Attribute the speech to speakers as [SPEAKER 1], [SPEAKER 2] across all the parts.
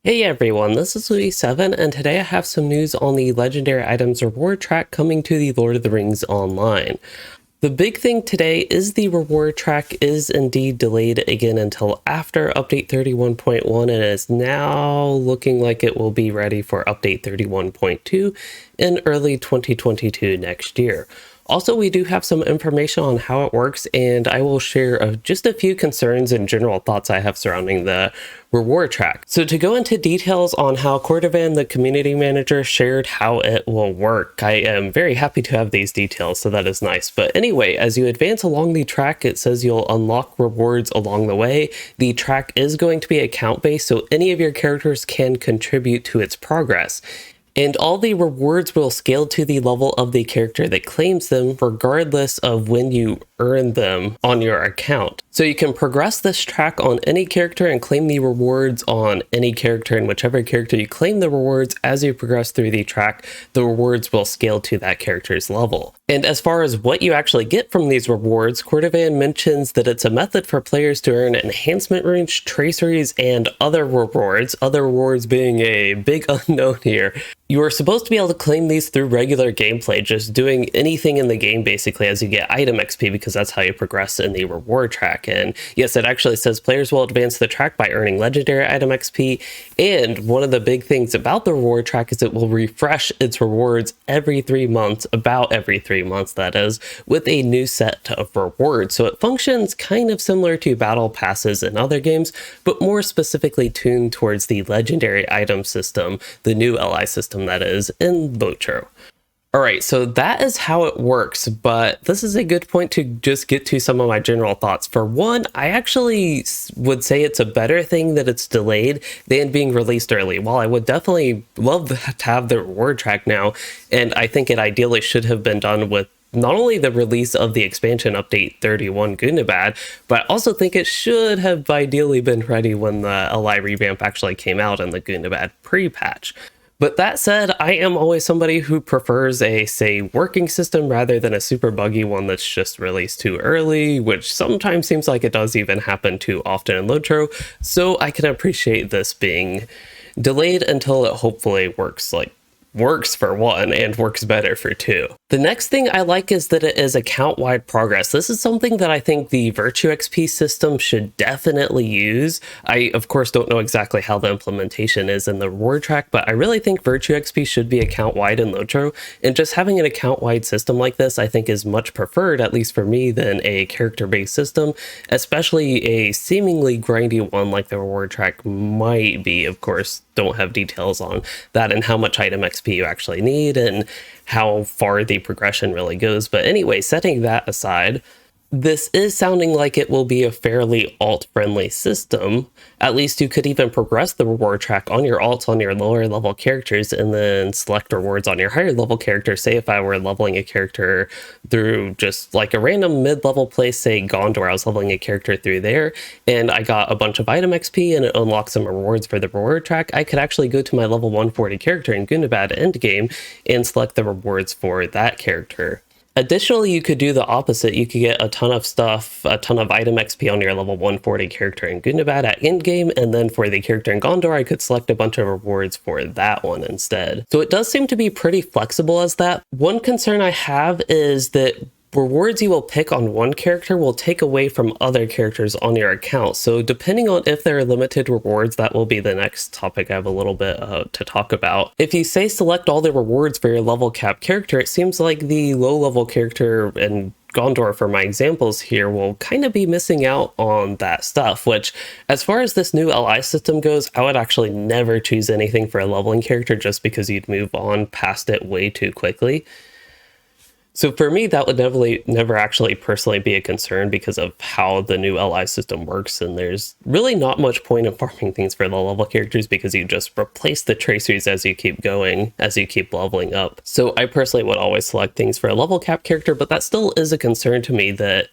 [SPEAKER 1] Hey everyone, this is Louis7, and today I have some news on the Legendary Items reward track coming to the Lord of the Rings Online. The big thing today is the reward track is indeed delayed again until after update 31.1 and is now looking like it will be ready for update 31.2 in early 2022 next year. Also, we do have some information on how it works, and I will share just a few concerns and general thoughts I have surrounding the reward track. So to go into details on how Cordovan, the community manager, shared how it will work, I am very happy to have these details, so that is nice. But anyway, as you advance along the track, it says you'll unlock rewards along the way. The track is going to be account-based, so any of your characters can contribute to its progress. And all the rewards will scale to the level of the character that claims them, regardless of when you earn them on your account. So you can progress this track on any character and claim the rewards on any character, and whichever character you claim the rewards as you progress through the track, the rewards will scale to that character's level. And as far as what you actually get from these rewards, Cordovan mentions that it's a method for players to earn enhancement runes, traceries, and other rewards being a big unknown here. You are supposed to be able to claim these through regular gameplay, just doing anything in the game basically as you get item XP, because that's how you progress in the reward track. And yes, it actually says players will advance the track by earning legendary item XP. And one of the big things about the reward track is it will refresh its rewards every 3 months, about every 3 months that is, with a new set of rewards. So it functions kind of similar to battle passes in other games, but more specifically tuned towards the legendary item system, the new LI system that is in LOTRO. Alright, so that is how it works, but this is a good point to just get to some of my general thoughts. For one, I actually would say it's a better thing that it's delayed than being released early. While I would definitely love to have the reward track now, and I think it ideally should have been done with not only the release of the expansion update 31 Gundabad, but I also think it should have ideally been ready when the LI revamp actually came out in the Gundabad pre-patch. But that said, I am always somebody who prefers a, say, working system rather than a super buggy one that's just released too early, which sometimes seems like it does even happen too often in LOTRO, so I can appreciate this being delayed until it hopefully works for one and works better for two. The next thing I like is that it is account-wide progress. This is something that I think the Virtue XP system should definitely use. I, of course, don't know exactly how the implementation is in the reward track, but I really think Virtue XP should be account-wide in LOTRO, and just having an account-wide system like this I think is much preferred, at least for me, than a character-based system, especially a seemingly grindy one like the reward track might be. Of course, don't have details on that and how much item XP you actually need and how far the progression really goes. But anyway, setting that aside, this is sounding like it will be a fairly alt-friendly system. At least you could even progress the reward track on your alts on your lower level characters and then select rewards on your higher level character. Say if I were leveling a character through just like a random mid-level place, say Gondor, I was leveling a character through there and I got a bunch of item XP and it unlocked some rewards for the reward track, I could actually go to my level 140 character in Gundabad endgame and select the rewards for that character. Additionally, you could do the opposite. You could get a ton of stuff, a ton of item XP on your level 140 character in Gundabad at endgame, and then for the character in Gondor, I could select a bunch of rewards for that one instead. So it does seem to be pretty flexible as that. One concern I have is that rewards you will pick on one character will take away from other characters on your account. So depending on if there are limited rewards, that will be the next topic I have a little bit to talk about. If you say select all the rewards for your level cap character, it seems like the low level character and Gondor, for my examples here, will kind of be missing out on that stuff, which as far as this new LI system goes, I would actually never choose anything for a leveling character just because you'd move on past it way too quickly. So for me, that would never actually personally be a concern because of how the new LI system works, and there's really not much point in farming things for low level characters because you just replace the tracers as you keep going, as you keep leveling up. So I personally would always select things for a level cap character, but that still is a concern to me that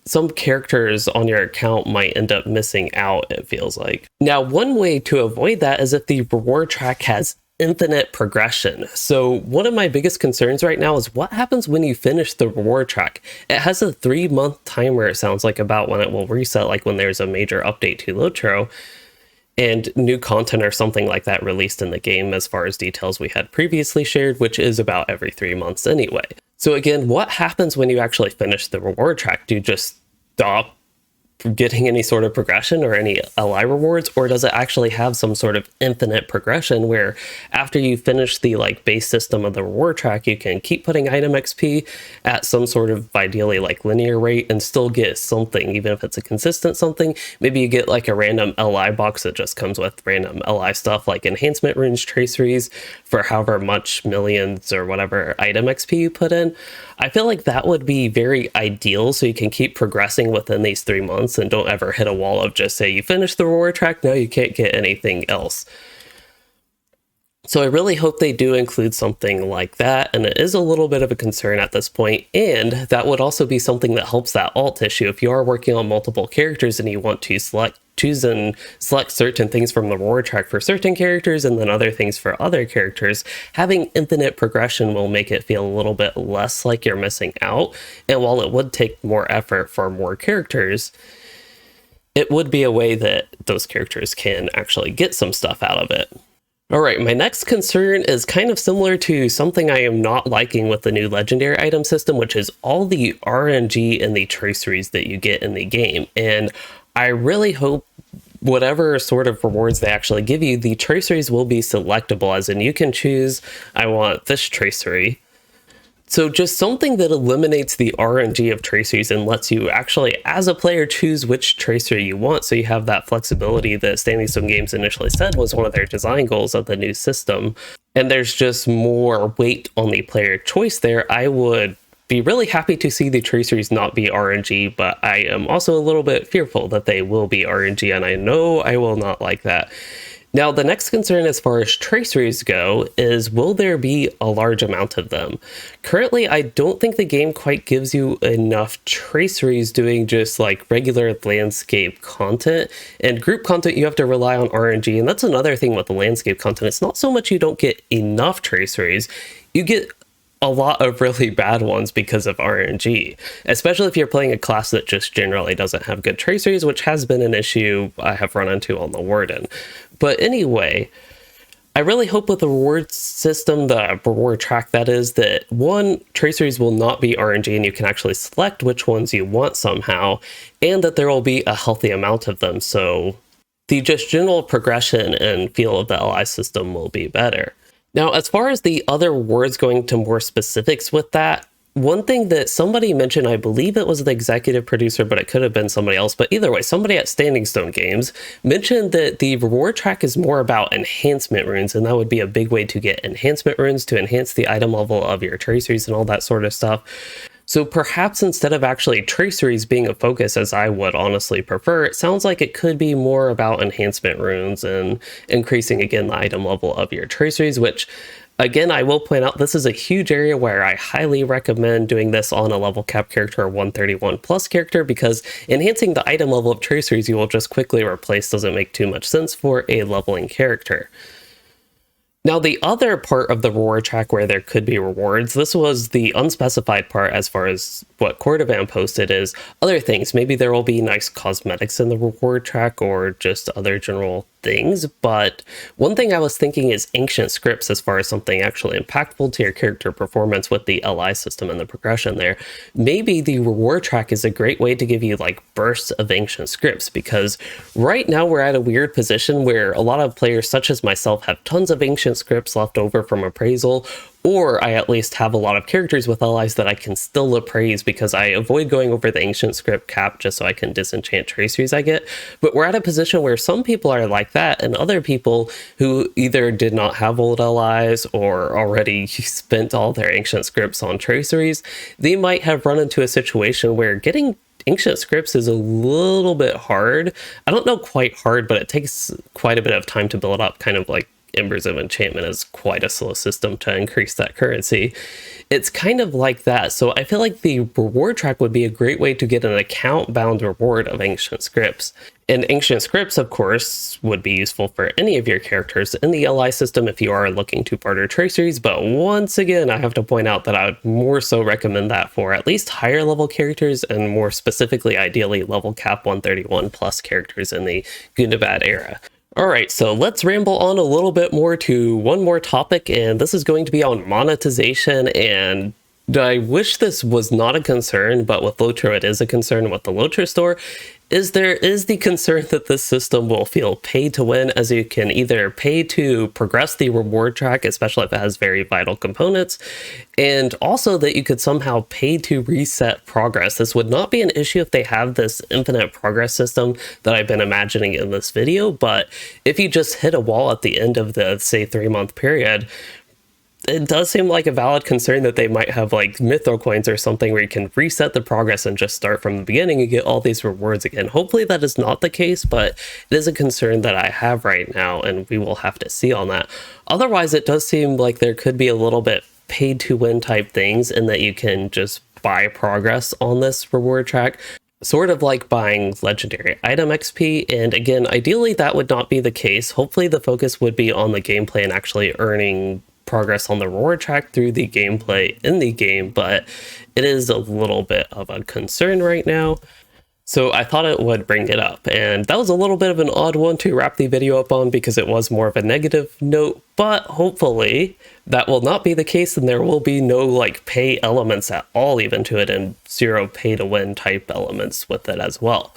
[SPEAKER 1] some characters on your account might end up missing out, it feels like. Now, one way to avoid that is if the reward track has infinite progression. So one of my biggest concerns right now is what happens when you finish the reward track. It has a 3-month timer, it sounds like, about when it will reset, like when there's a major update to LOTRO. and new content or something like that released in the game as far as details we had previously shared, which is about every 3 months anyway. So again, what happens when you actually finish the reward track? Do you just stop getting any sort of progression or any LI rewards, or does it actually have some sort of infinite progression where after you finish the like base system of the reward track, you can keep putting item XP at some sort of ideally like linear rate and still get something, even if it's a consistent something? Maybe you get like a random LI box that just comes with random LI stuff like enhancement runes, traceries for however much millions or whatever item XP you put in. I feel like that would be very ideal so you can keep progressing within these 3 months and don't ever hit a wall of just say you finish the reward track, now you can't get anything else. So I really hope they do include something like that, and it is a little bit of a concern at this point, and that would also be something that helps that alt issue. If you are working on multiple characters and you want to choose and select certain things from the reward track for certain characters and then other things for other characters, having infinite progression will make it feel a little bit less like you're missing out. And while it would take more effort for more characters, it would be a way that those characters can actually get some stuff out of it. All right, my next concern is kind of similar to something I am not liking with the new legendary item system, which is all the RNG and the traceries that you get in the game. And I really hope whatever sort of rewards they actually give you, the traceries will be selectable, as in you can choose, I want this tracery. So just something that eliminates the RNG of traceries and lets you actually, as a player, choose which tracery you want, so you have that flexibility that Standing Stone Games initially said was one of their design goals of the new system. And there's just more weight on the player choice there. I would be really happy to see the traceries not be RNG, but I am also a little bit fearful that they will be RNG, and I know I will not like that. Now, the next concern as far as traceries go is, will there be a large amount of them? Currently, I don't think the game quite gives you enough traceries doing just like regular landscape content. And group content, you have to rely on RNG, and that's another thing with the landscape content. It's not so much you don't get enough traceries, you get a lot of really bad ones because of RNG, especially if you're playing a class that just generally doesn't have good traceries, which has been an issue I have run into on the Warden. But anyway, I really hope with the reward system, the reward track that is, that one, traceries will not be RNG and you can actually select which ones you want somehow, and that there will be a healthy amount of them, so the just general progression and feel of the LI system will be better. Now, as far as the other words going to more specifics with that, one thing that somebody mentioned, I believe it was the executive producer, but it could have been somebody else, but either way, somebody at Standing Stone Games mentioned that the reward track is more about enhancement runes, and that would be a big way to get enhancement runes to enhance the item level of your traceries and all that sort of stuff. So perhaps instead of actually traceries being a focus, as I would honestly prefer, it sounds like it could be more about enhancement runes and increasing, again, the item level of your traceries, which, again, I will point out, this is a huge area where I highly recommend doing this on a level cap character or 131 plus character, because enhancing the item level of traceries you will just quickly replace doesn't make too much sense for a leveling character. Now, the other part of the reward track where there could be rewards, this was the unspecified part as far as what Cordovan posted, is other things. Maybe there will be nice cosmetics in the reward track or just other general things, but one thing I was thinking is ancient scripts as far as something actually impactful to your character performance with the LI system and the progression there. Maybe the reward track is a great way to give you like bursts of ancient scripts, because right now we're at a weird position where a lot of players such as myself have tons of ancient scripts left over from appraisal, or I at least have a lot of characters with allies that I can still appraise because I avoid going over the ancient script cap just so I can disenchant traceries I get. But we're at a position where some people are like that, and other people who either did not have old allies or already spent all their ancient scripts on traceries, they might have run into a situation where getting ancient scripts is a little bit hard. I don't know quite hard, but it takes quite a bit of time to build up, kind of like Embers of Enchantment is quite a slow system to increase that currency. It's kind of like that, so I feel like the reward track would be a great way to get an account-bound reward of ancient scripts. And ancient scripts, of course, would be useful for any of your characters in the LI system if you are looking to barter traceries, but once again, I have to point out that I would more so recommend that for at least higher level characters, and more specifically, ideally, level cap 131 plus characters in the Gundabad era. All right, so let's ramble on a little bit more to one more topic, and this is going to be on monetization. And I wish this was not a concern, but with LOTRO, it is a concern with the LOTRO store. There is the concern that this system will feel pay to win, as you can either pay to progress the reward track, especially if it has very vital components, and also that you could somehow pay to reset progress. This would not be an issue if they have this infinite progress system that I've been imagining in this video, but if you just hit a wall at the end of the, say, 3-month period, it does seem like a valid concern that they might have like mytho coins or something where you can reset the progress and just start from the beginning and get all these rewards again. Hopefully that is not the case, but it is a concern that I have right now, and we will have to see on that. Otherwise, it does seem like there could be a little bit paid to win type things, in that you can just buy progress on this reward track, sort of like buying legendary item XP. And again, ideally that would not be the case. Hopefully the focus would be on the gameplay and actually earning progress on the reward track through the gameplay in the game, but it is a little bit of a concern right now. So I thought it would bring it up, and that was a little bit of an odd one to wrap the video up on because it was more of a negative note, but hopefully that will not be the case, and there will be no like pay elements at all even to it, and zero pay to win type elements with it as well.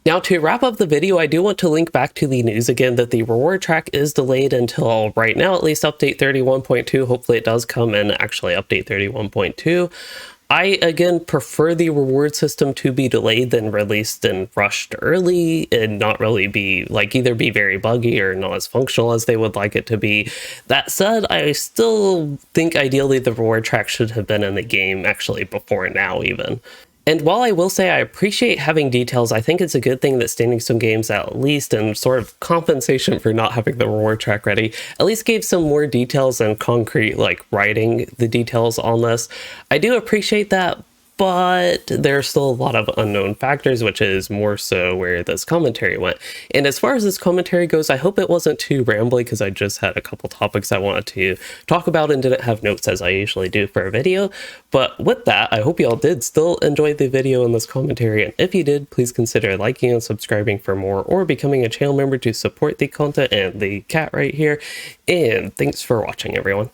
[SPEAKER 1] Now, to wrap up the video, I do want to link back to the news again that the reward track is delayed until, right now at least, update 31.2. Hopefully it does come in actually update 31.2. I, again, prefer the reward system to be delayed than released and rushed early, and not really be, like, either be very buggy or not as functional as they would like it to be. That said, I still think ideally the reward track should have been in the game actually before now even. And while I will say I appreciate having details, I think it's a good thing that Standing Stone Games, at least in sort of compensation for not having the reward track ready, at least gave some more details and concrete, like, writing the details on this. I do appreciate that, but there are still a lot of unknown factors, which is more so where this commentary went. And as far as this commentary goes, I hope it wasn't too rambly, because I just had a couple topics I wanted to talk about and didn't have notes as I usually do for a video. But with that, I hope y'all did still enjoy the video and this commentary, and if you did, please consider liking and subscribing for more, or becoming a channel member to support the content and the cat right here. And thanks for watching, everyone.